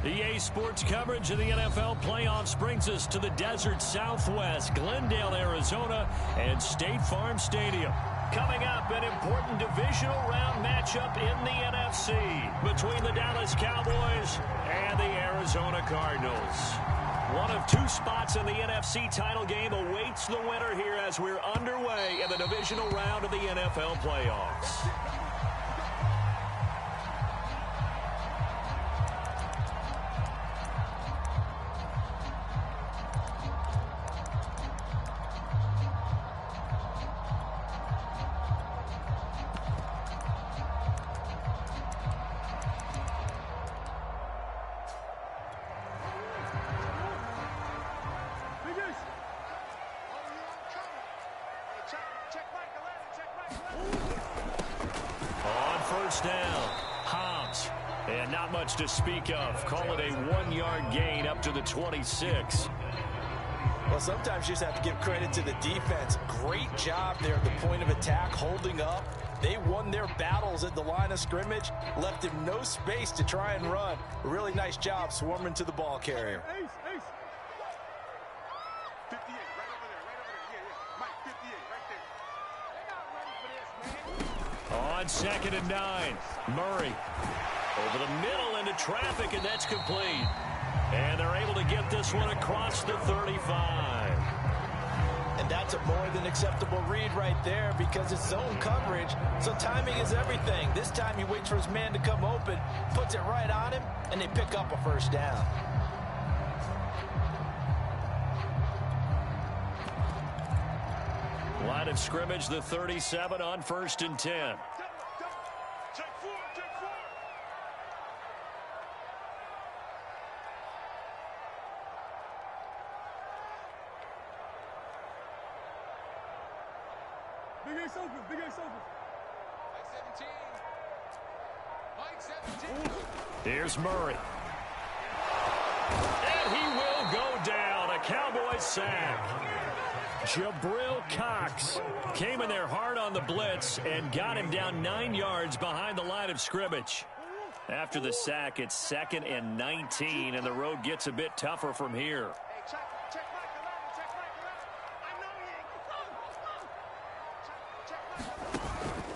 EA Sports coverage of the NFL playoffs brings us to the desert Southwest, Glendale, Arizona, and State Farm Stadium. Coming up, an important divisional round matchup in the NFC between the Dallas Cowboys and the Arizona Cardinals. One of two spots in the NFC title game awaits the winner here as we're underway in the divisional round of the NFL playoffs. Down. Hobbs. And not much to speak of. Call it a 1-yard gain up to the 26. Well, sometimes you just have to give credit to the defense. Great job there at the point of attack, holding up. They won their battles at the line of scrimmage, left him no space to try and run. A really nice job swarming to the ball carrier. Ace. 58, right over there. Yeah. Mike, 58, right there. They're not ready for this, man. On 2nd and 9, Murray over the middle into traffic, and that's complete. And they're able to get this one across the 35. And that's a more than acceptable read right there because it's zone coverage, so timing is everything. This time he waits for his man to come open, puts it right on him, and they pick up a first down. Line of scrimmage, the 37 on 1st and 10. Check four. Big Ace open. Mike 17. Here's Murray. And he will go down. A Cowboys sack. Jabril Cox came in there hard on the blitz and got him down 9 yards behind the line of scrimmage. After the sack, it's 2nd and 19, and the road gets a bit tougher from here.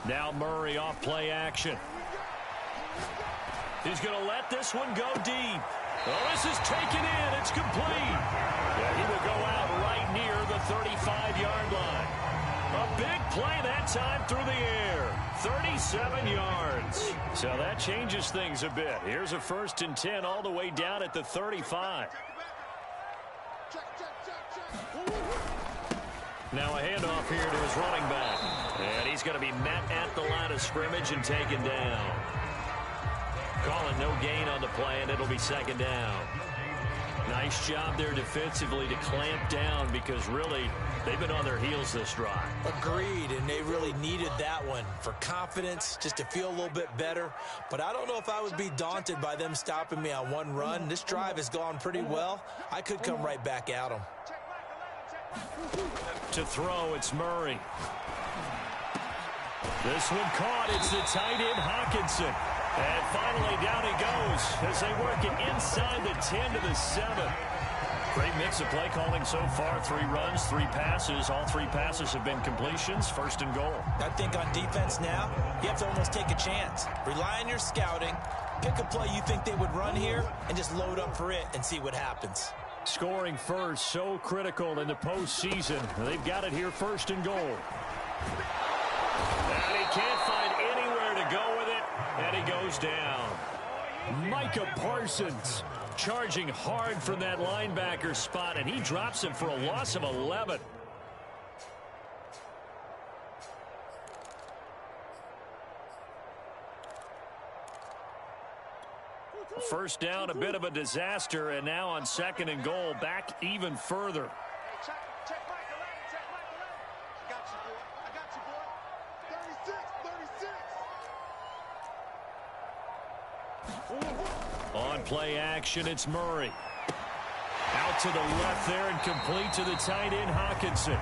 Now Murray off play action. He's going to let this one go deep. Oh, this is taken in. It's complete. Yeah, he will go out right near the 35-yard line. A big play that time through the air. 37 yards. So that changes things a bit. Here's a 1st and 10 all the way down at the 35. Now a handoff here to his running back. And he's going to be met at the line of scrimmage and taken down. Calling no gain on the play, and it'll be 2nd down. Nice job there defensively to clamp down because really they've been on their heels this drive. Agreed, and they really needed that one for confidence, just to feel a little bit better. But I don't know if I would be daunted by them stopping me on one run. This drive has gone pretty well. I could come right back at them. To throw, it's Murray. This one caught. It's the tight end Hockenson. And finally down he goes as they work it inside the 10 to the 7. Great mix of play calling so far. 3 runs, 3 passes. All 3 passes have been completions. 1st and goal. I think on defense now, you have to almost take a chance. Rely on your scouting. Pick a play you think they would run here and just load up for it and see what happens. Scoring first, so critical in the postseason. They've got it here 1st and goal. And he can't find anywhere to go with it, and he goes down. Micah Parsons charging hard from that linebacker spot, and he drops him for a loss of 11. First down, a bit of a disaster, and now on 2nd and goal, back even further. On play action, it's Murray. Out to the left there and complete to the tight end, Hockenson.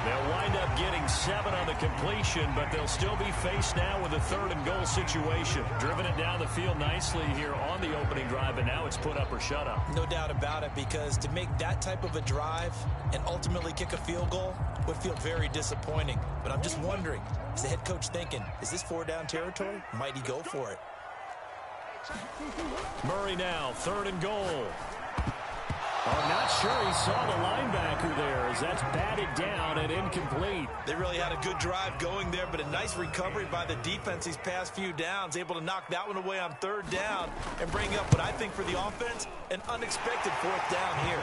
They'll wind up getting 7 on the completion, but they'll still be faced now with a 3rd and goal situation. Driven it down the field nicely here on the opening drive, and now it's put up or shut up. No doubt about it, because to make that type of a drive and ultimately kick a field goal would feel very disappointing. But I'm just wondering, is the head coach thinking, is this 4-down territory? Might he go for it? Murray now, 3rd and goal. I'm not sure he saw the linebacker there, as that's batted down and incomplete. They really had a good drive going there, but a nice recovery by the defense these past few downs, able to knock that one away on 3rd down and bring up what I think for the offense, an unexpected 4th down here.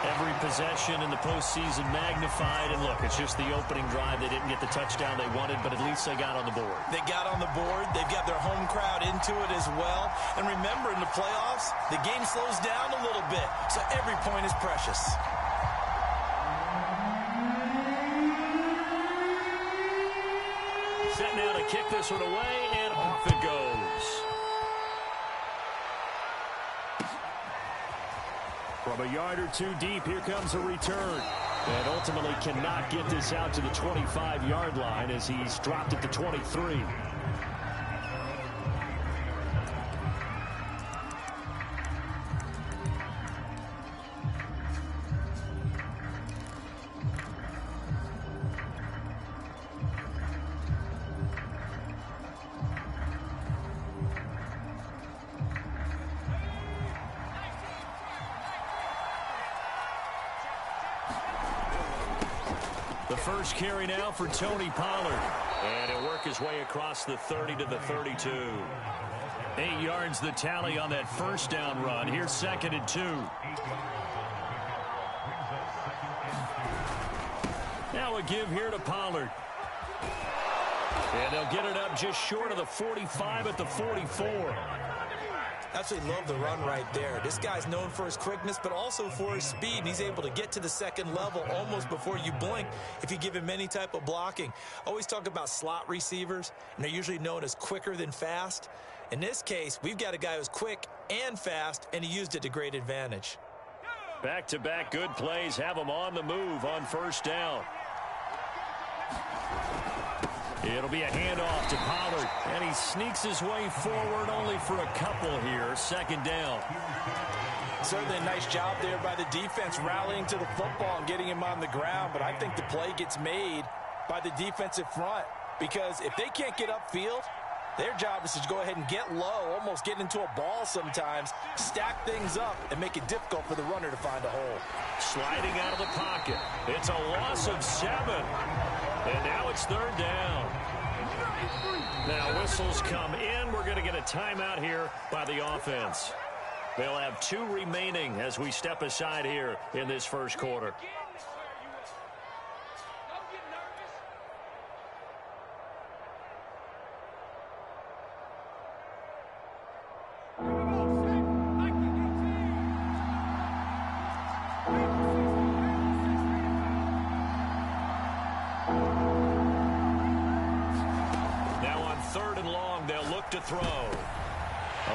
Every possession in the postseason magnified, and look, it's just the opening drive. They didn't get the touchdown they wanted, but at least they got on the board. They got on the board. They've got their home crowd into it as well. And remember, in the playoffs, the game slows down a little bit, so every point is precious. Set now to kick this one away, and off it goes. From a yard or 2 deep, here comes a return. And ultimately cannot get this out to the 25-yard line as he's dropped at the 23. The first carry now for Tony Pollard. And he'll work his way across the 30 to the 32. 8 yards the tally on that first down run. Here's 2nd and 2. Now a give here to Pollard. And they'll get it up just short of the 45 at the 44. Absolutely love the run right there. This guy's known for his quickness, but also for his speed. And he's able to get to the 2nd level almost before you blink if you give him any type of blocking. Always talk about slot receivers, and they're usually known as quicker than fast. In this case, we've got a guy who's quick and fast, and he used it to great advantage. Back-to-back good plays have him on the move on first down. It'll be a handoff to Pollard, and he sneaks his way forward only for a couple here. 2nd down. Certainly a nice job there by the defense rallying to the football and getting him on the ground, but I think the play gets made by the defensive front, because if they can't get upfield, their job is to go ahead and get low, almost get into a ball sometimes, stack things up, and make it difficult for the runner to find a hole. Sliding out of the pocket. It's a loss of 7. And now it's 3rd down. Now whistles come in. We're going to get a timeout here by the offense. They'll have 2 remaining as we step aside here in this first quarter. Throw.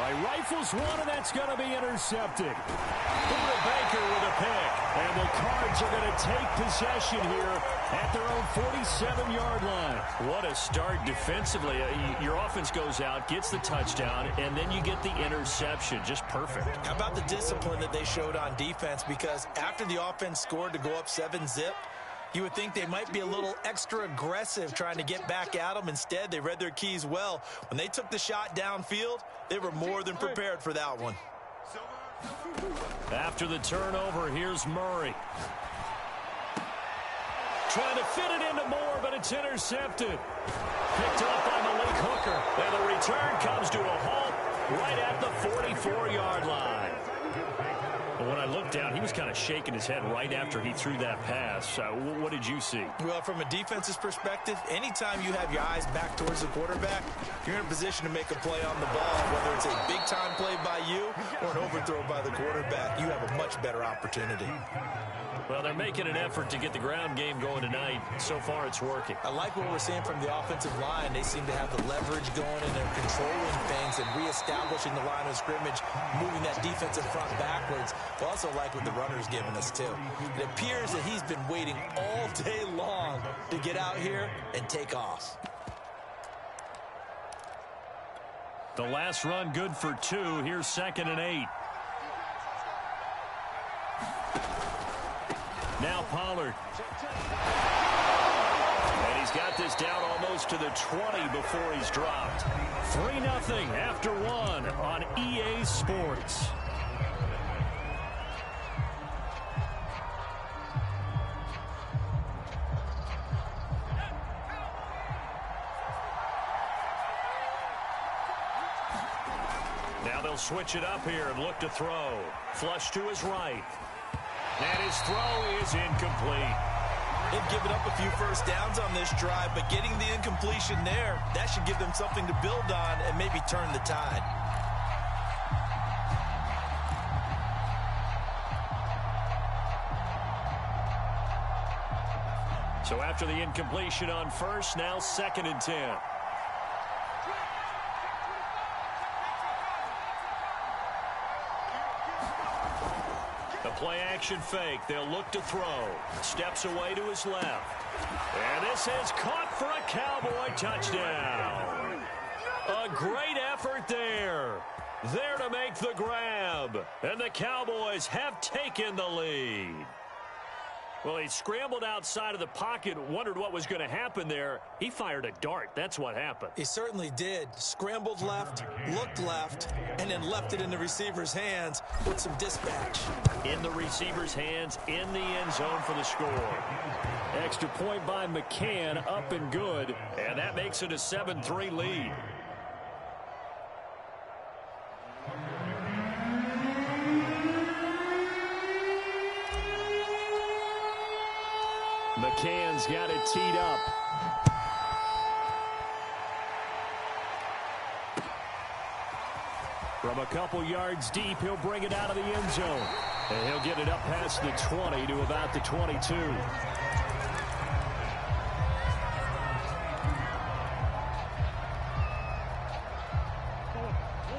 He rifles one, and that's going to be intercepted. Buda Baker with a pick. And the Cards are going to take possession here at their own 47-yard line. What a start defensively. Your offense goes out, gets the touchdown, and then you get the interception. Just perfect. How about the discipline that they showed on defense? Because after the offense scored to go up 7-zip, you would think they might be a little extra aggressive trying to get back at them. Instead, they read their keys well. When they took the shot downfield, they were more than prepared for that one. After the turnover, here's Murray. Trying to fit it into Moore, but it's intercepted. Picked up by Malik Hooker. And the return comes to a halt right at the 44-yard line. When I looked down, he was kind of shaking his head right after he threw that pass. What did you see? Well, from a defense's perspective, anytime you have your eyes back towards the quarterback, you're in a position to make a play on the ball, whether it's a big-time play by you or an overthrow by the quarterback. You have a much better opportunity. Well, they're making an effort to get the ground game going tonight. So far, it's working. I like what we're seeing from the offensive line. They seem to have the leverage going, and they're controlling things and reestablishing the line of scrimmage, moving that defensive front backwards. I also like what the runner's giving us, too. It appears that he's been waiting all day long to get out here and take off. The last run good for 2. Here's 2nd and 8. Now Pollard. And he's got this down almost to the 20 before he's dropped. 3-0 after 1 on EA Sports. Now they'll switch it up here and look to throw. Flush to his right. And his throw is incomplete. They've given up a few first downs on this drive, but getting the incompletion there, that should give them something to build on and maybe turn the tide. So after the incompletion on first, now 2nd and 10. The play action fake. They'll look to throw. Steps away to his left. And this is caught for a Cowboy touchdown. A great effort there. There to make the grab. And the Cowboys have taken the lead. Well, he scrambled outside of the pocket, wondered what was going to happen there. He fired a dart. That's what happened. He certainly did. Scrambled left, looked left, and then left it in the receiver's hands with some dispatch. In the receiver's hands, in the end zone for the score. Extra point by McCann, up and good. And that makes it a 7-3 lead. McCann's got it teed up. From a couple yards deep, he'll bring it out of the end zone. And he'll get it up past the 20 to about the 22.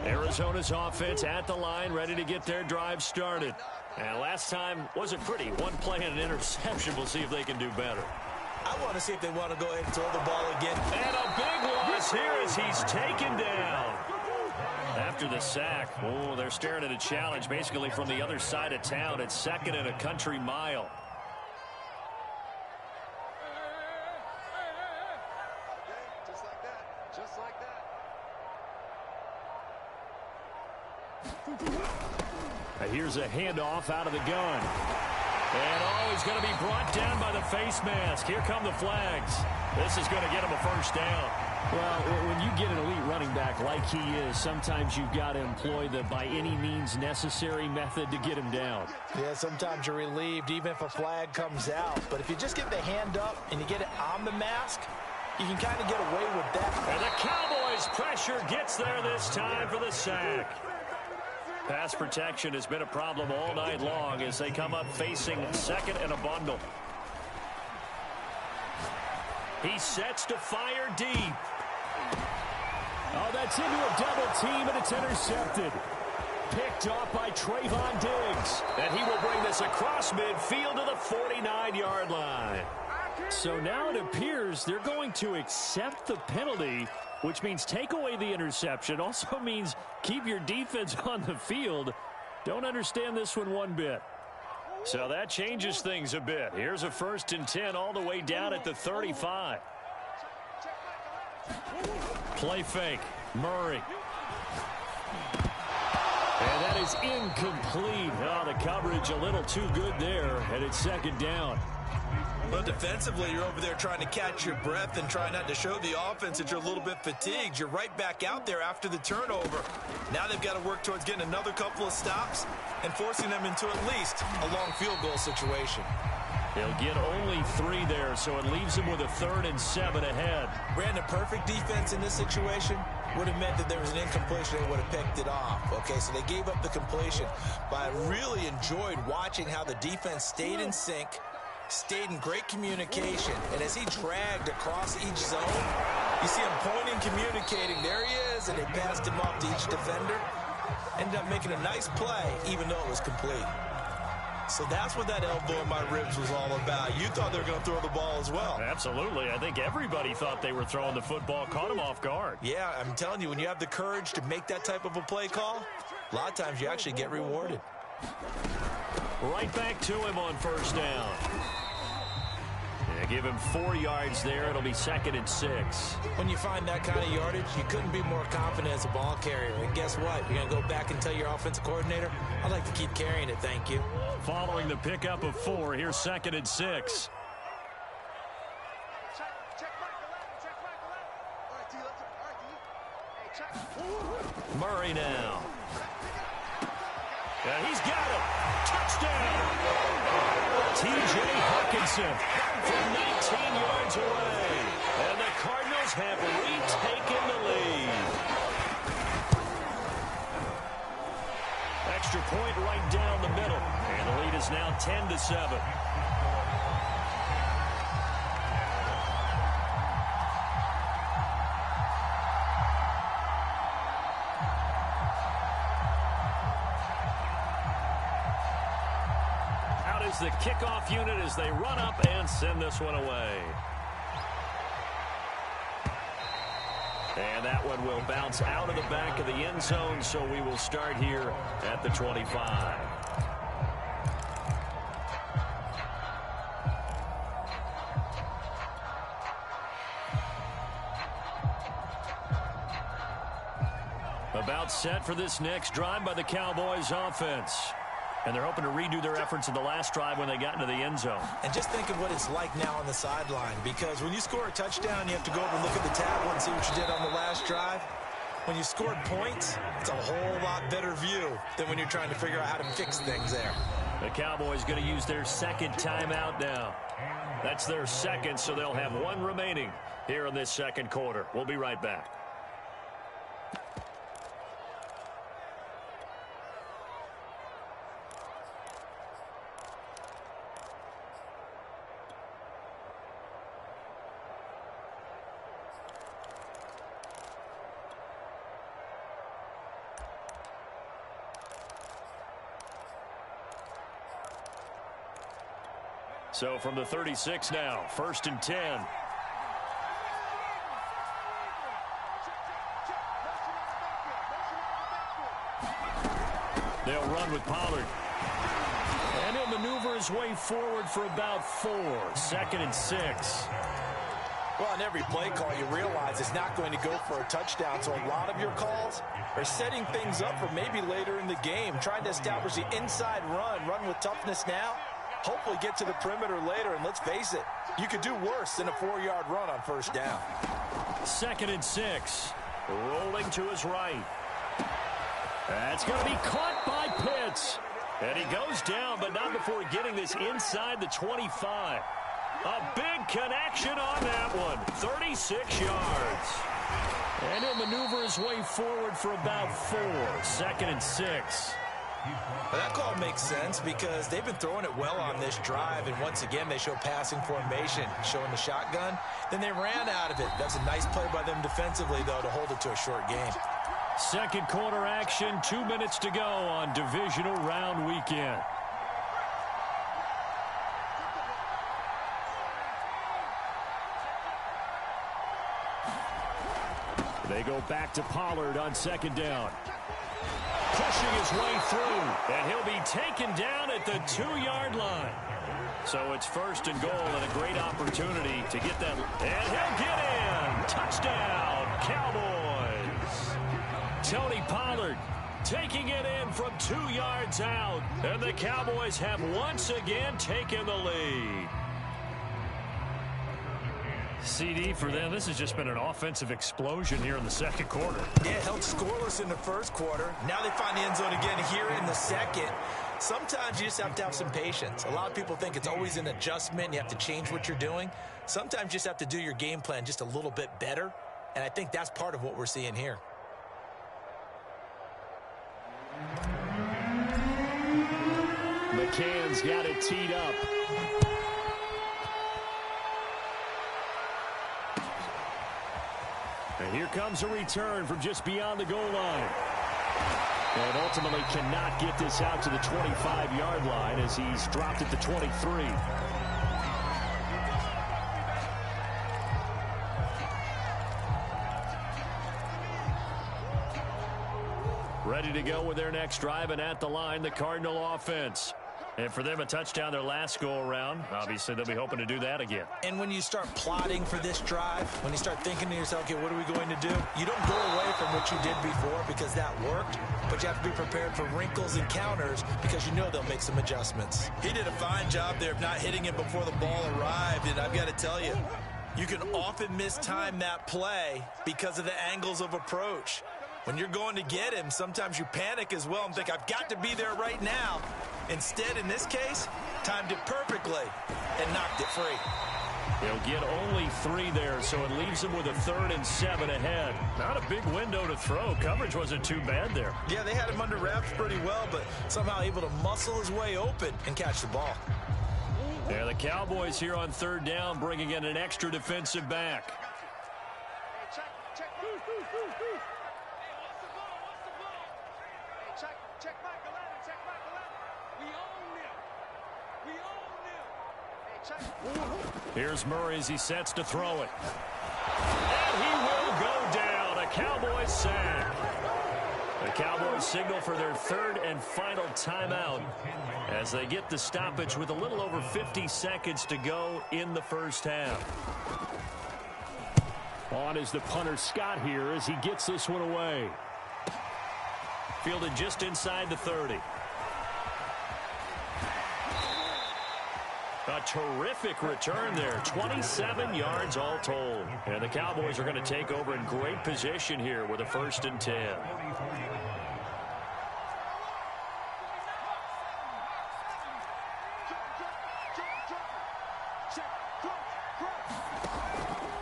Arizona's offense at the line, ready to get their drive started. And last time wasn't pretty. One play and an interception. We'll see if they can do better. I want to see if they want to go ahead and throw the ball again. And a big loss here as he's taken down. After the sack, oh, they're staring at a challenge basically from the other side of town. It's 2nd and a country mile. Just like that. Just like that. Here's a handoff out of the gun. And oh, he's going to be brought down by the face mask. Here come the flags. This is going to get him a first down. Well, when you get an elite running back like he is, sometimes you've got to employ the by any means necessary method to get him down. Yeah, sometimes you're relieved even if a flag comes out. But if you just get the hand up and you get it on the mask, you can kind of get away with that. And the Cowboys' pressure gets there this time for the sack. Pass protection has been a problem all night long as they come up facing 2nd and a bundle. He sets to fire deep. Oh, that's into a double team, and it's intercepted. Picked off by Trayvon Diggs. And he will bring this across midfield to the 49-yard line. So now it appears they're going to accept the penalty, which means take away the interception. Also means keep your defense on the field. Don't understand this one bit. So that changes things a bit. Here's a 1st and 10 all the way down at the 35. Play fake. Murray. And that is incomplete. Oh, the coverage a little too good there, and it's 2nd down. But defensively, you're over there trying to catch your breath and try not to show the offense that you're a little bit fatigued. You're right back out there after the turnover. Now they've got to work towards getting another couple of stops and forcing them into at least a long field goal situation. They'll get only 3 there, so it leaves them with a 3rd and 7 ahead. Brandon, perfect defense in this situation would have meant that there was an incompletion. They would have picked it off. Okay, so they gave up the completion. But I really enjoyed watching how the defense stayed in sync, stayed in great communication, and as he dragged across each zone, you see him pointing, communicating. There he is, and they passed him off to each defender. Ended up making a nice play, even though it was complete. So that's what that elbow in my ribs was all about. You thought they were going to throw the ball as well. Absolutely. I think everybody thought they were throwing the football, caught him off guard. Yeah, I'm telling you, when you have the courage to make that type of a play call, a lot of times you actually get rewarded. Right back to him on first down. Yeah, give him 4 yards there. It'll be 2nd and 6. When you find that kind of yardage, you couldn't be more confident as a ball carrier. And guess what? You're going to go back and tell your offensive coordinator, I'd like to keep carrying it, thank you. Following the pickup of 4, here's 2nd and 6. Check right to left. Check right to left. All right, D. All right, D. Hey, check. Murray now. And he's got him. Touchdown. T.J. Hawkinson from 19 yards away. And the Cardinals have retaken the lead. Extra point right down the middle. And the lead is now 10-7. The kickoff unit as they run up and send this one away. And that one will bounce out of the back of the end zone, so we will start here at the 25. About set for this next drive by the Cowboys offense. And they're hoping to redo their efforts in the last drive when they got into the end zone. And just think of what it's like now on the sideline, because when you score a touchdown, you have to go over and look at the tablet and see what you did on the last drive. When you scored points, it's a whole lot better view than when you're trying to figure out how to fix things there. The Cowboys going to use their second timeout now. That's their second, so they'll have 1 remaining here in this second quarter. We'll be right back. So from the 36 now, 1st and 10. They'll run with Pollard. And he'll maneuver his way forward for about 4. 2nd and 6. Well, on every play call, you realize it's not going to go for a touchdown. So a lot of your calls are setting things up for maybe later in the game, trying to establish the inside run with toughness now. Hopefully get to the perimeter later, and let's face it, you could do worse than a 4-yard run on first down. 2nd and 6. Rolling to his right. That's going to be caught by Pitts. And he goes down, but not before getting this inside the 25. A big connection on that one. 36 yards. And he'll maneuver his way forward for about 4. 2nd and 6. Well, that call makes sense because they've been throwing it well on this drive, and once again they show passing formation, showing the shotgun. Then they ran out of it. That's a nice play by them defensively, though, to hold it to a short game. Second quarter action, 2 minutes to go on divisional round weekend. They go back to Pollard on 2nd down. Pushing his way through, and he'll be taken down at the 2-yard line. So it's 1st and goal and a great opportunity to get that. And he'll get in. Touchdown, Cowboys. Tony Pollard taking it in from 2 yards out. And the Cowboys have once again taken the lead. CD for them, this has just been an offensive explosion here in the second quarter. Yeah, held scoreless in the first quarter. Now they find the end zone again here in the second. Sometimes you just have to have some patience. A lot of people think it's always an adjustment. You have to change what you're doing. Sometimes you just have to do your game plan just a little bit better. And I think that's part of what we're seeing here. McCann's got it teed up. And here comes a return from just beyond the goal line. And ultimately cannot get this out to the 25-yard line as he's dropped at the 23. Ready to go with their next drive, and at the line, the Cardinal offense. And for them, a touchdown their last go-around. Obviously, they'll be hoping to do that again. And when you start plotting for this drive, when you start thinking to yourself, okay, what are we going to do? You don't go away from what you did before because that worked, but you have to be prepared for wrinkles and counters because you know they'll make some adjustments. He did a fine job there of not hitting it before the ball arrived, and I've got to tell you, you can often mistime that play because of the angles of approach. When you're going to get him, sometimes you panic as well and think, I've got to be there right now. Instead, in this case, timed it perfectly and knocked it free. He'll get only 3 there, so it leaves him with a 3rd and 7 ahead. Not a big window to throw. Coverage wasn't too bad there. Yeah, they had him under wraps pretty well, but somehow able to muscle his way open and catch the ball. Yeah, the Cowboys here on 3rd down, bringing in an extra defensive back. Here's Murray as he sets to throw it. And he will go down. A Cowboys sack. The Cowboys signal for their 3rd and final timeout as they get the stoppage with a little over 50 seconds to go in the first half. On is the punter Scott here as he gets this one away. Fielded just inside the 30. A terrific return there. 27 yards all told. And the Cowboys are going to take over in great position here with a 1st and 10.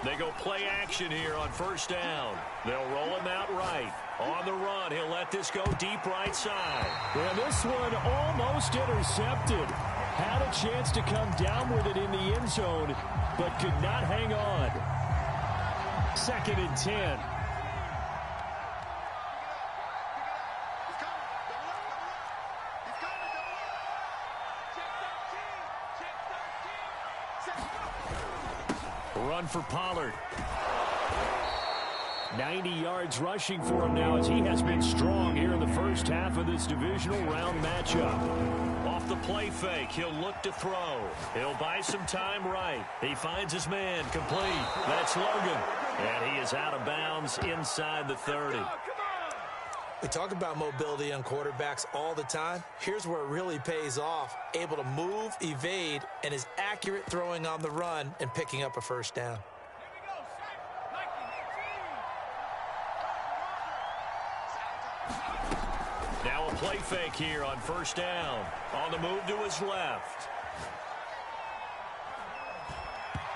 They go play action here on 1st down. They'll roll him out right. On the run, he'll let this go deep right side. And this one almost intercepted. Had a chance to come down with it in the end zone, but could not hang on. 2nd and 10. Run for Pollard. 90 yards rushing for him now as he has been strong here in the first half of this divisional round matchup. Off the play fake, he'll look to throw. He'll buy some time right. He finds his man complete. That's Logan. And he is out of bounds inside the 30. We talk about mobility on quarterbacks all the time. Here's where it really pays off. Able to move, evade, and is accurate throwing on the run and picking up a 1st down. Now a play fake here on 1st down. On the move to his left.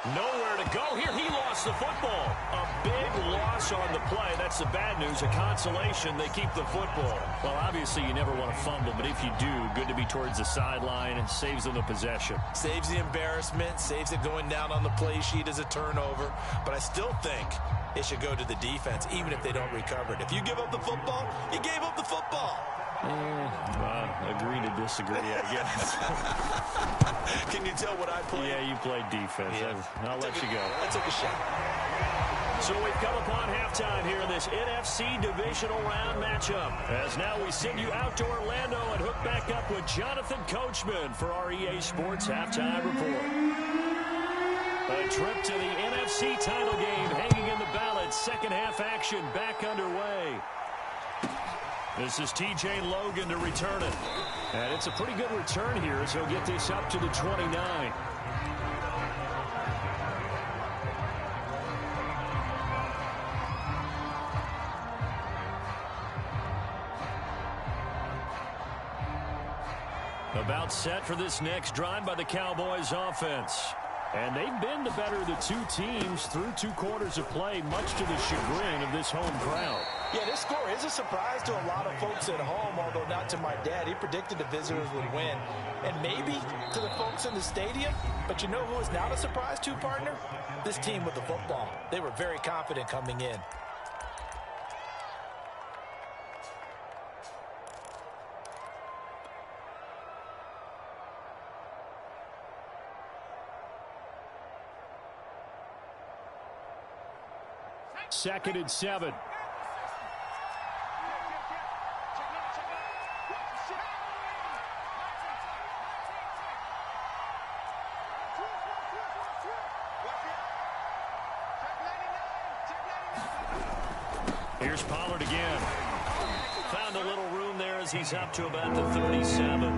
Nowhere to go here. He lost the football. A big loss on the play. That's the bad news. A consolation, they keep the football. Well, obviously you never want to fumble, but if you do, good to be towards the sideline and saves them the possession. Saves the embarrassment, saves it going down on the play sheet as a turnover. But I still think it should go to the defense, even if they don't recover it. If you give up the football, you gave up the football. Agree to disagree, I guess. Can you tell what I played? Yeah, you played defense. Yeah. I'll let you go. I took a shot. So we've come upon halftime here in this NFC divisional round matchup. As now we send you out to Orlando and hook back up with Jonathan Coachman for our EA Sports Halftime Report. A trip to the NFC title game hanging in the balance. Second half action back underway. This is T.J. Logan to return it. And it's a pretty good return here, so he'll get this up to the 29. About set for this next drive by the Cowboys offense. And they've been the better of the 2 teams through 2 quarters of play, much to the chagrin of this home crowd. Yeah, this score is a surprise to a lot of folks at home, although not to my dad. He predicted the visitors would win. And maybe to the folks in the stadium. But you know who is not a surprise to, partner? This team with the football. They were very confident coming in. 2nd and 7. Here's Pollard again. Found a little room there as he's up to about the 37.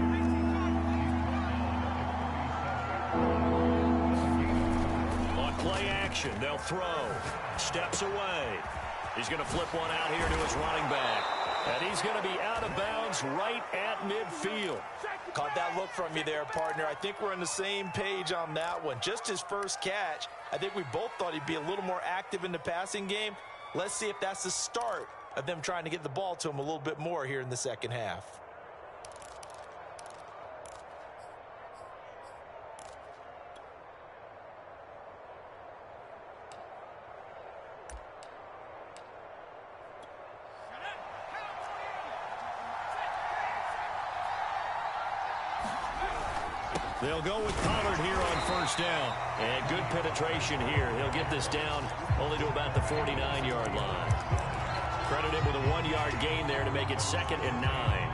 On play action, they'll throw. Steps away. He's going to flip one out here to his running back. And he's going to be out of bounds right at midfield. Caught that look from you there, partner. I think we're on the same page on that one. Just his first catch, I think we both thought he'd be a little more active in the passing game. Let's see if that's the start of them trying to get the ball to him a little bit more here in the second half. They'll go with Pollard here on first down. And good penetration here. He'll get this down only to about the 49-yard line. Credit him with a 1-yard gain there to make it 2nd and 9.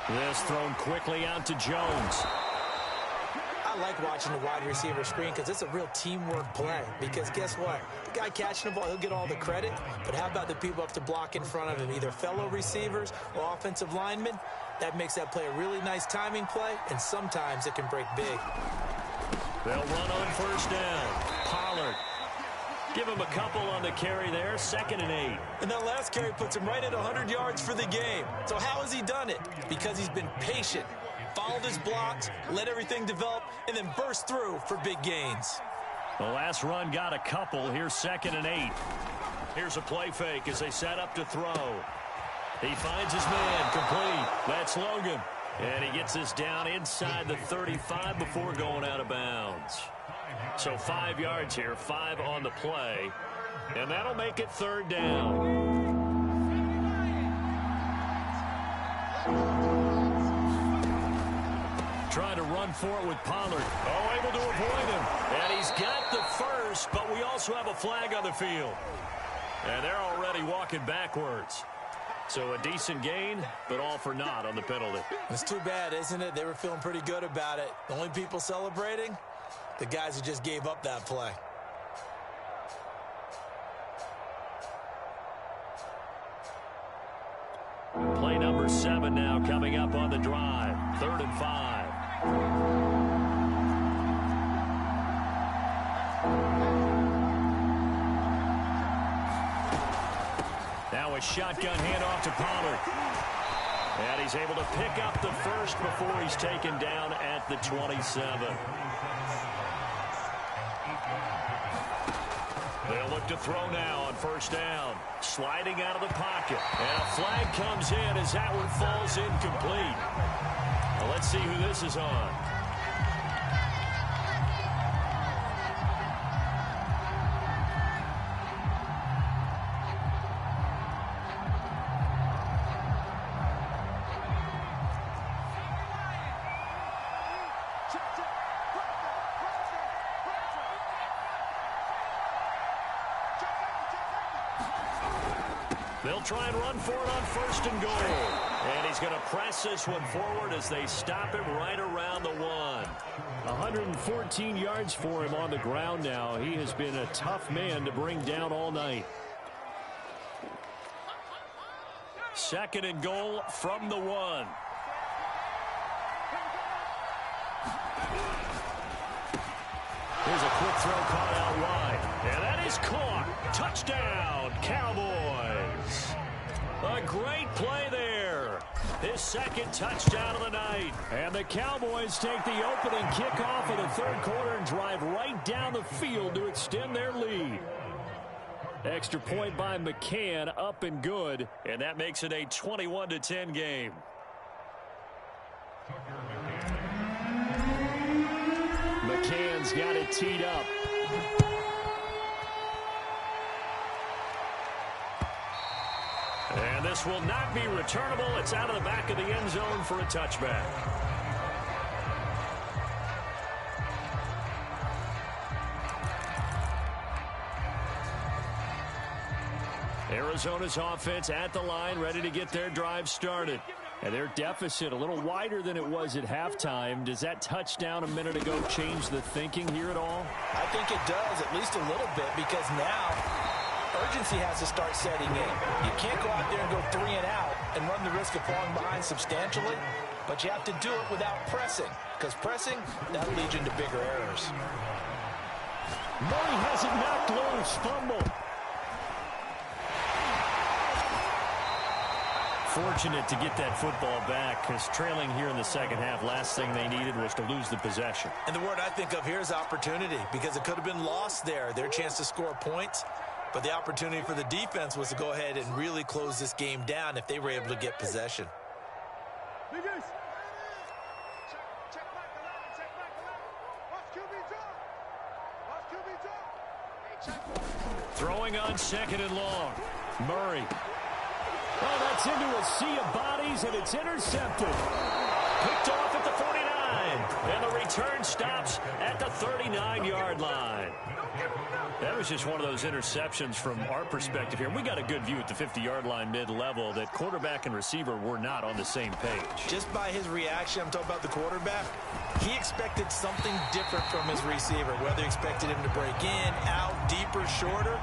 This thrown quickly out to Jones. I like watching the wide receiver screen because it's a real teamwork play. Because guess what? The guy catching the ball, he'll get all the credit. But how about the people up to block in front of him, either fellow receivers or offensive linemen? That makes that play a really nice timing play, and sometimes it can break big. They'll run on first down. Pollard. Give him a couple on the carry there. 2nd and 8. And that last carry puts him right at 100 yards for the game. So how has he done it? Because he's been patient, followed his blocks, let everything develop, and then burst through for big gains. The last run got a couple. Here's 2nd and 8. Here's a play fake as they set up to throw. He finds his man, complete. That's Logan. And he gets this down inside the 35 before going out of bounds. So 5 yards here, 5 on the play. And that'll make it 3rd down. Trying to run for it with Pollard. Oh, able to avoid him. And he's got the first, but we also have a flag on the field. And they're already walking backwards. So a decent gain, but all for naught on the penalty. It's too bad, isn't it? They were feeling pretty good about it. The only people celebrating, the guys who just gave up that play. Play number 7 now coming up on the drive. 3rd and 5. Now a shotgun handoff to Pollard. And he's able to pick up the first before he's taken down at the 27. They'll look to throw now on first down. Sliding out of the pocket. And a flag comes in as that one falls incomplete. Well, let's see who this is on. They'll try and run for it on 1st and goal. And he's going to press this one forward as they stop him right around the 1. 114 yards for him on the ground now. He has been a tough man to bring down all night. 2nd and goal from the 1. Here's a quick throw caught out wide. And that is caught. Touchdown, Cowboys. A great play there. His 2nd touchdown of the night. And the Cowboys take the opening kickoff of the 3rd quarter and drive right down the field to extend their lead. Extra point by McCann, up and good. And that makes it a 21-10 game. backhand's got it teed up. And this will not be returnable. It's out of the back of the end zone for a touchback. Arizona's offense at the line, ready to get their drive started. And their deficit a little wider than it was at halftime. Does that touchdown a minute ago change the thinking here at all? I think it does, at least a little bit, because now urgency has to start setting in. You can't go out there and go 3 and out and run the risk of falling behind substantially, but you have to do it without pressing, because pressing, that'll lead you into bigger errors. Murray has it knocked loose. Fumble. Fortunate to get that football back, because trailing here in the second half, last thing they needed was to lose the possession. And the word I think of here is opportunity, because it could have been lost there, their chance to score points. But the opportunity for the defense was to go ahead and really close this game down if they were able to get possession. Throwing on 2nd and long. Murray. Oh, that's into a sea of bodies, and it's intercepted. Picked off at the 49. And the return stops at the 39-yard line. That was just one of those interceptions from our perspective here. We got a good view at the 50-yard line mid-level that quarterback and receiver were not on the same page. Just by his reaction, I'm talking about the quarterback, he expected something different from his receiver, whether he expected him to break in, out, deeper, shorter.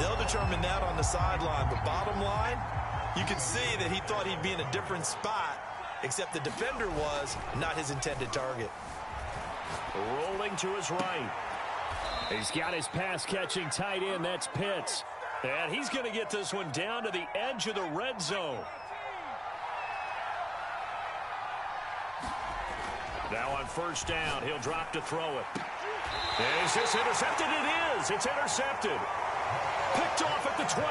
They'll determine that on the sideline. But bottom line, you can see that he thought he'd be in a different spot, except the defender was not his intended target. Rolling to his right. He's got his pass-catching tight end. That's Pitts. And he's going to get this one down to the edge of the red zone. Now on 1st down, he'll drop to throw it. Is this intercepted? It is. It's intercepted. Picked off at the 12.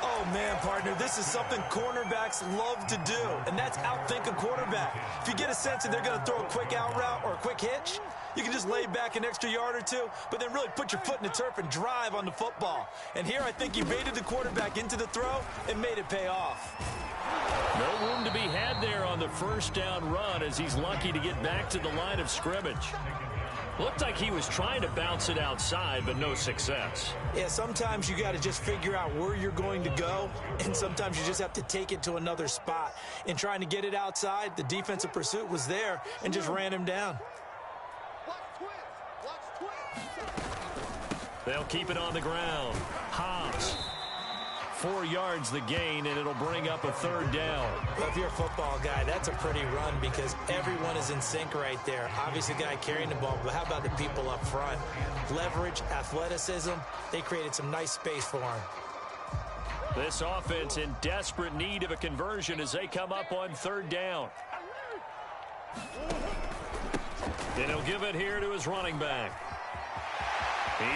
Oh, man, partner, this is something cornerbacks love to do, and that's outthink a quarterback. If you get a sense that they're going to throw a quick out route or a quick hitch, you can just lay back an extra yard or two, but then really put your foot in the turf and drive on the football. And here I think he baited the quarterback into the throw and made it pay off. No room to be had there on the 1st down run, as he's lucky to get back to the line of scrimmage. Looked like he was trying to bounce it outside, but no success. Yeah, sometimes you got to just figure out where you're going to go, and sometimes you just have to take it to another spot. In trying to get it outside, the defensive pursuit was there and just ran him down. They'll keep it on the ground. Hobbs. 4 yards the gain, and it'll bring up a 3rd down. Well, if you're a football guy, that's a pretty run because everyone is in sync right there. Obviously, the guy carrying the ball, but how about the people up front? Leverage, athleticism, they created some nice space for him. This offense in desperate need of a conversion as they come up on 3rd down. And he'll give it here to his running back.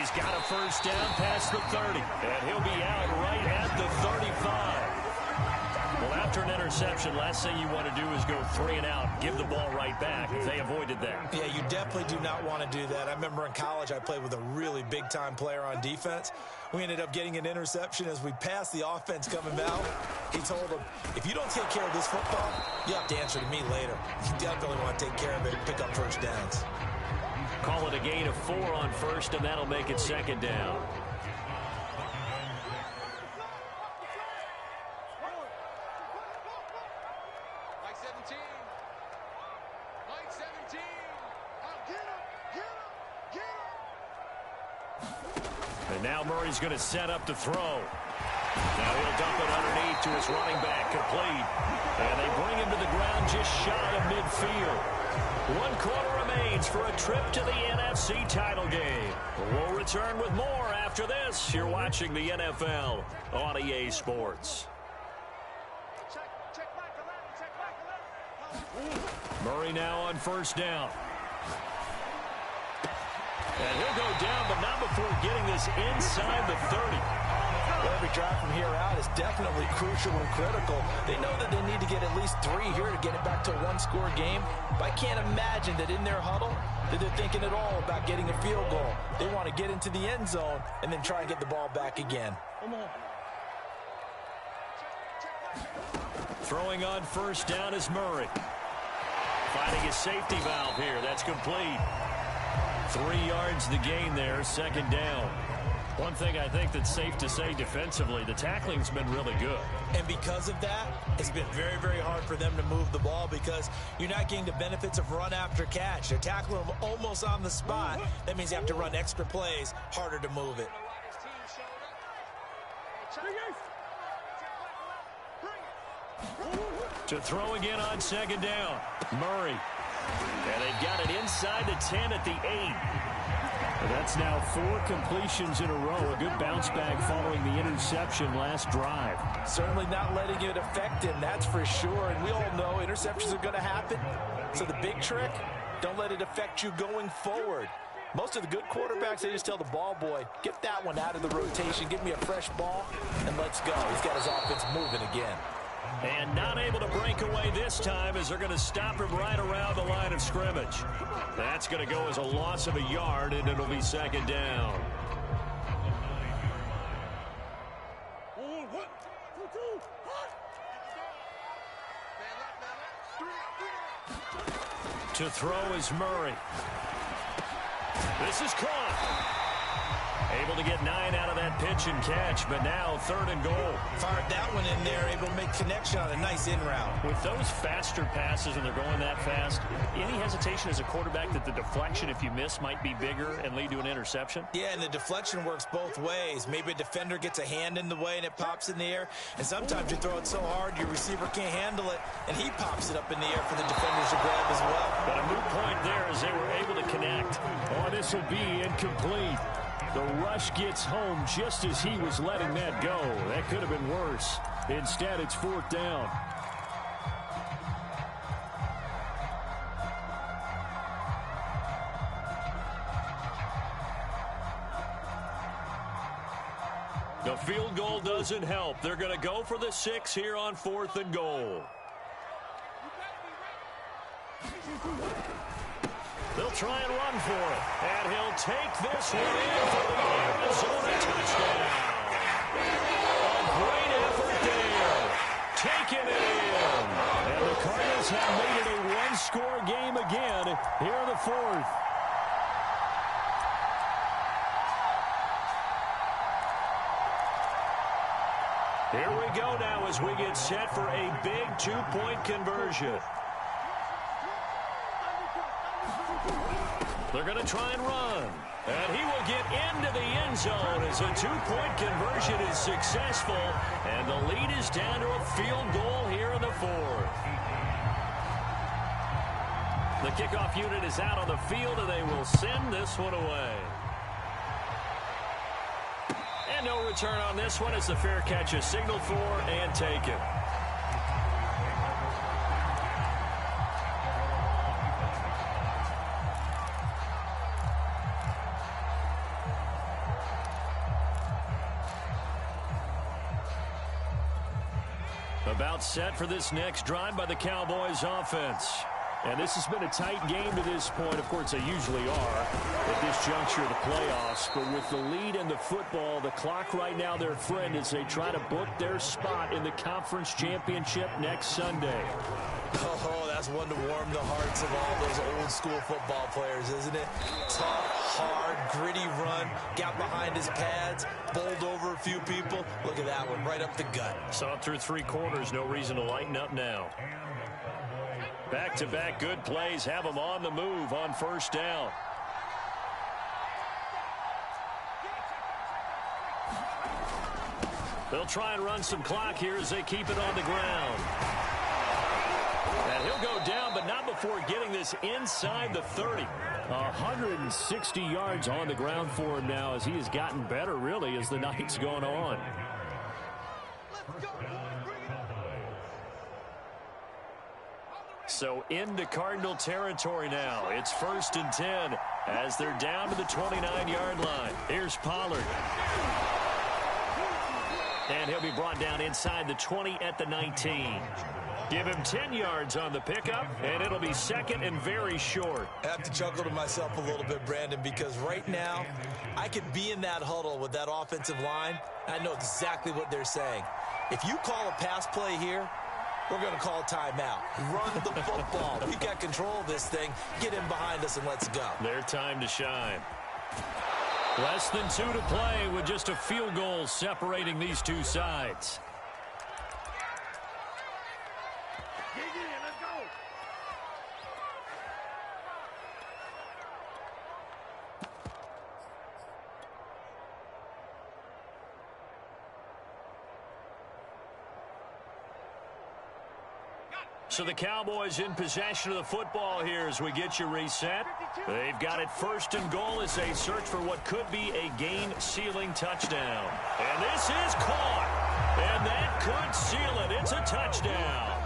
He's got a 1st down past the 30, and he'll be out right at the 35. Well, after an interception, last thing you want to do is go 3 and out, give the ball right back. They avoided that. Yeah, you definitely do not want to do that. I remember in college I played with a really big-time player on defense. We ended up getting an interception as we passed the offense coming out. He told him, if you don't take care of this football, you have to answer to me later. You definitely want to take care of it and pick up 1st downs. Call it a gain of 4 on 1st, and that'll make it 2nd down. Mike 17. Mike 17. Get him. And now Murray's going to set up to throw. Now he'll dump it underneath to his running back, complete. And they bring him to the ground just shy of midfield. 1 quarter remains for a trip to the NFC title game. We'll return with more after this. You're watching the NFL on EA Sports. Murray now on 1st down. And he'll go down, but not before getting this inside the 30. Well, every drive from here out is definitely crucial and critical. They know that they need to get at least 3 here to get it back to a one-score game. But I can't imagine that in their huddle that they're thinking at all about getting a field goal. They want to get into the end zone and then try and get the ball back again. Throwing on first down is Murray. Finding a safety valve here. That's complete. 3 yards the gain there, second down. One thing I think that's safe to say defensively, the tackling's been really good. And because of that, it's been very, very hard for them to move the ball because you're not getting the benefits of run after catch. They're tackling them almost on the spot. That means you have to run extra plays, harder to move it. To throw again on second down, Murray. And they've got it inside the 10 at the 8. That's now 4 completions in a row. A good bounce back following the interception last drive. Certainly not letting it affect him, that's for sure. And we all know interceptions are going to happen. So the big trick, don't let it affect you going forward. Most of the good quarterbacks, they just tell the ball boy, get that one out of the rotation, give me a fresh ball, and let's go. He's got his offense moving again. And not able to break away this time as they're going to stop him right around the line of scrimmage. That's going to go as a loss of a yard, and it'll be second down. To throw is Murray. This is caught. Able to get 9 out of that pitch and catch, but now 3rd and goal. Fired that one in there, able to make connection on a nice in route. With those faster passes and they're going that fast, any hesitation as a quarterback that the deflection, if you miss, might be bigger and lead to an interception? Yeah, and the deflection works both ways. Maybe a defender gets a hand in the way and it pops in the air, and sometimes you throw it so hard your receiver can't handle it, and he pops it up in the air for the defenders to grab as well. But a moot point there as they were able to connect. Oh, this will be incomplete. The rush gets home just as he was letting that go. That could have been worse. Instead, it's 4th down. The field goal doesn't help. They're going to go for the 6 here on 4th and goal. They'll try and run for it. And he'll take this one in for the Arizona touchdown. A great effort there. Taking it in. And the Cardinals have made it a one-score game again here in the 4th. Here we go now as we get set for a big 2-point conversion. They're going to try and run. And he will get into the end zone as a 2-point conversion is successful. And the lead is down to a field goal here in the 4th. The kickoff unit is out on the field, and they will send this one away. And no return on this one as the fair catch is signaled for and taken. About set for this next drive by the Cowboys offense. And this has been a tight game to this point. Of course, they usually are at this juncture of the playoffs. But with the lead in the football, the clock right now their friend as they try to book their spot in the conference championship next Sunday. Oh, that's one to warm the hearts of all those old school football players, isn't it? Tough, hard, gritty run, got behind his pads, bowled over a few people. Look at that one, right up the gut. Saw it through 3 quarters, no reason to lighten up now. Back-to-back good plays have them on the move on first down. They'll try and run some clock here as they keep it on the ground. And he'll go down, but not before getting this inside the 30. 160 yards on the ground for him now as he has gotten better, really, as the night's gone on. So into Cardinal territory now. It's 1st and 10 as they're down to the 29-yard line. Here's Pollard. And he'll be brought down inside the 20 at the 19. Give him 10 yards on the pickup, and it'll be second and very short. I have to chuckle to myself a little bit, Brandon, because right now I could be in that huddle with that offensive line. I know exactly what they're saying. If you call a pass play here, we're going to call a timeout. Run the football. We've got control of this thing. Get in behind us and let's go. Their time to shine. Less than 2 to play with just a field goal separating these two sides. So the Cowboys in possession of the football here as we get you reset. They've got it first and goal as they search for what could be a game-sealing touchdown. And this is caught. And that could seal it. It's a touchdown.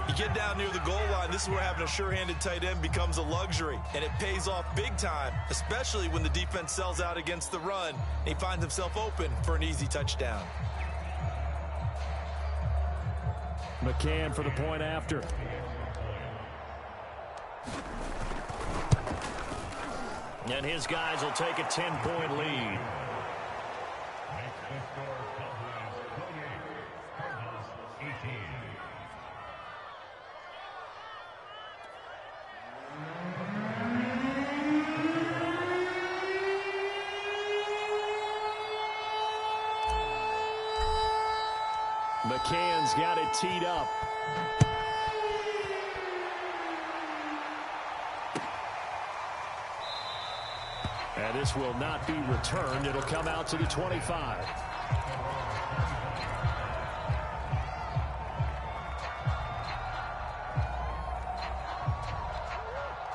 You get down near the goal line, this is where having a sure-handed tight end becomes a luxury. And it pays off big time, especially when the defense sells out against the run. And he finds himself open for an easy touchdown. McCann for the point after. And his guys will take a 10-point lead. McCann's got it teed up. And this will not be returned. It'll come out to the 25.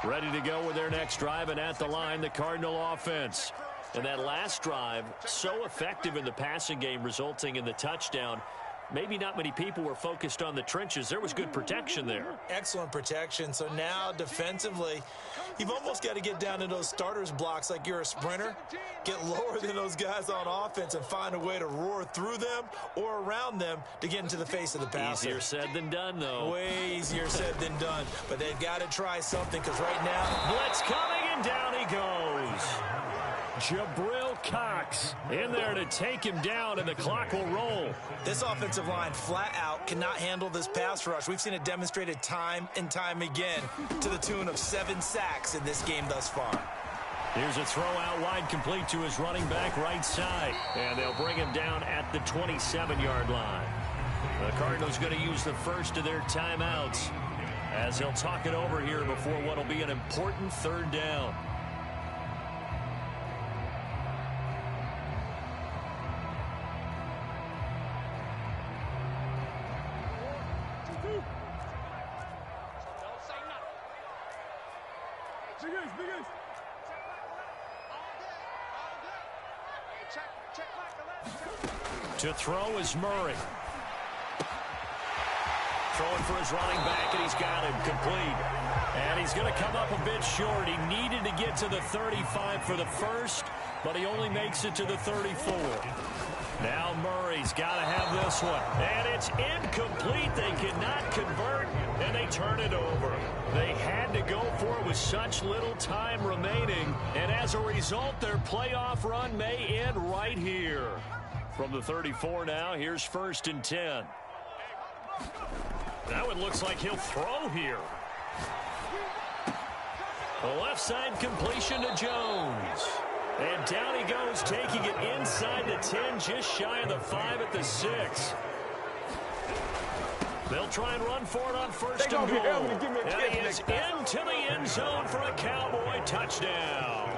Ready to go with their next drive, and at the line, the Cardinal offense. And that last drive, so effective in the passing game, resulting in the touchdown. Maybe not many people were focused on the trenches. There was good protection there. Excellent protection. So now defensively, you've almost got to get down to those starters blocks like you're a sprinter. Get lower than those guys on offense and find a way to roar through them or around them to get into the face of the passer. Easier said than done, though. Way easier said than done. But they've got to try something because right now, blitz coming and down he goes. Jabril Cox in there to take him down, and the clock will roll. This offensive line flat out cannot handle this pass rush. We've seen it demonstrated time and time again to the tune of 7 sacks in this game thus far. Here's a throw out wide, complete to his running back right side. And they'll bring him down at the 27-yard line. The Cardinals going to use the first of their timeouts as he'll talk it over here before what will be an important third down. To throw is Murray. Throwing for his running back, and he's got him complete. And he's going to come up a bit short. He needed to get to the 35 for the first, but he only makes it to the 34. Now Murray's got to have this one. And it's incomplete. They cannot convert, and they turn it over. They had to go for it with such little time remaining. And as a result, their playoff run may end right here. From the 34 now, here's 1st and 10. That one looks like he'll throw here. The left side completion to Jones. And down he goes, taking it inside the 10, just shy of the 5 at the 6. They'll try and run for it on 1st and goal. And he is into the end zone for a Cowboy touchdown.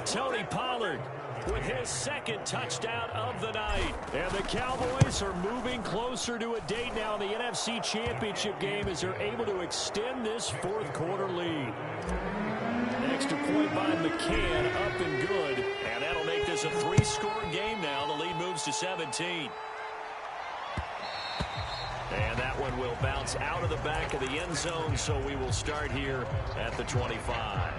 Tony Pollard with his 2nd touchdown of the night. And the Cowboys are moving closer to a date now in the NFC Championship game as they're able to extend this 4th quarter lead. An extra point by McCann, up and good. And that'll make this a 3-score game now. The lead moves to 17. And that one will bounce out of the back of the end zone, so we will start here at the 25.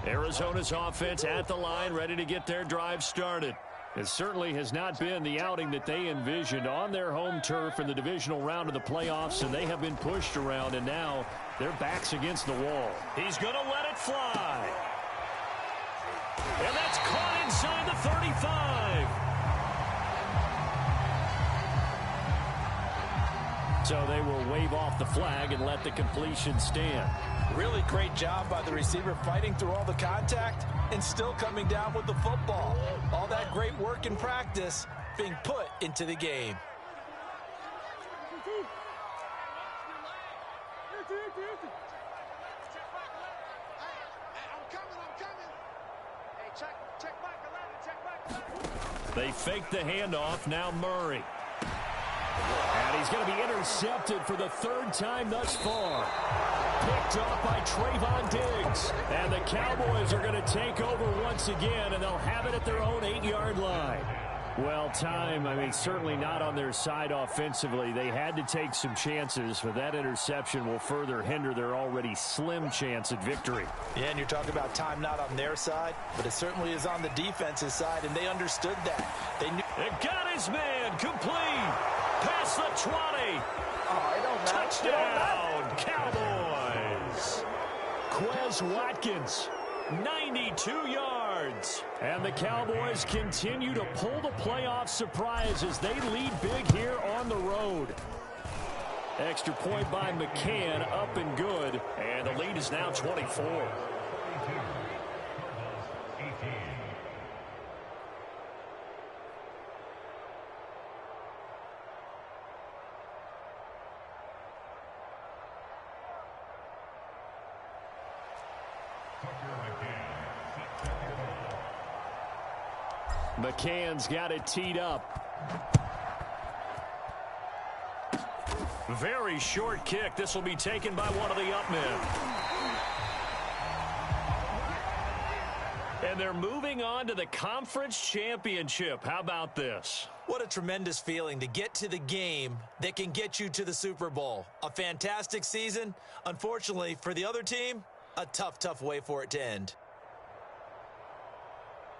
Arizona's offense at the line, ready to get their drive started. It certainly has not been the outing that they envisioned on their home turf in the divisional round of the playoffs, and they have been pushed around, and now their back's against the wall. He's going to let it fly. And that's caught inside the 35. So they will wave off the flag and let the completion stand. Really great job by the receiver fighting through all the contact and still coming down with the football. All that great work in practice being put into the game. They fake the handoff. Now Murray. And he's going to be intercepted for the third time thus far. Picked off by Trayvon Diggs. And the Cowboys are going to take over once again, and they'll have it at their own 8-yard line. Well, certainly not on their side offensively. They had to take some chances, but that interception will further hinder their already slim chance at victory. Yeah, and you're talking about time not on their side, but it certainly is on the defense's side, and they understood that. They knew. It got his man complete. Past the 20. Touchdown, Cowboys. Quez Watkins, 92 yards. And the Cowboys continue to pull the playoff surprise as they lead big here on the road. Extra point by McCann, up and good. And the lead is now 24. McCann's got it teed up. Very short kick. This will be taken by one of the up men. And they're moving on to the conference championship. How about this? What a tremendous feeling to get to the game that can get you to the Super Bowl. A fantastic season. Unfortunately, for the other team, a tough way for it to end.